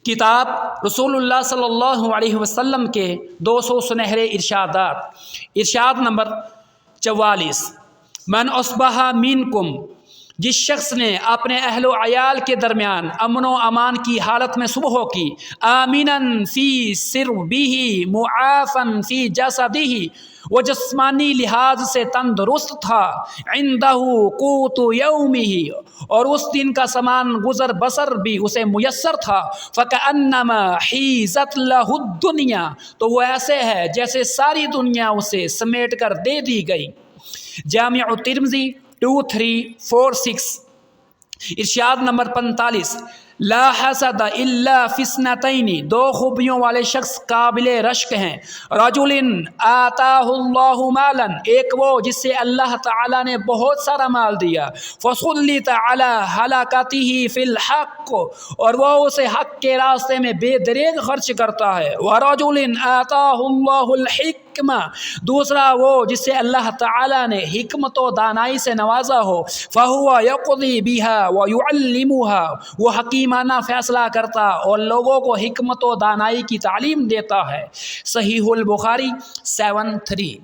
کتاب رسول اللہ صلی اللہ علیہ وسلم کے 200 سنہرے ارشادات۔ ارشاد نمبر 44، من اصبح منکم، جس شخص نے اپنے اہل و عیال کے درمیان امن و امان کی حالت میں صبح کی، آمناً فی سربہ معافاً فی جسدہ، وہ جسمانی لحاظ سے تندرست تھا، عندہ قوت یومہ، اور اس دن کا سامان گزر بسر بھی اسے میسر تھا، فکأنما حیزت لہ الدنیا، تو وہ ایسے ہے جیسے ساری دنیا اسے سمیٹ کر دے دی گئی۔ جامع ترمذی 2346۔ ارشاد نمبر 45، لا حسد الا فی اثنتین، دو خوبیوں والے شخص قابل رشک ہیں، رجل آتاہ اللہ مالا، ایک وہ جس سے اللہ تعالی نے بہت سارا مال دیا، فسلط علی ہلاکتہ فی الحق، اور وہ اسے حق کے راستے میں بے دریغ خرچ کرتا ہے، ورجل آتاہ اللہ الحکمہ، دوسرا وہ جس سے اللہ تعالی نے حکمت و دانائی سے نوازا ہو، فہو یقضی بہا ویعلمها، وہ حکیمانہ فیصلہ کرتا اور لوگوں کو حکمت و دانائی کی تعلیم دیتا ہے۔ صحیح البخاری 73۔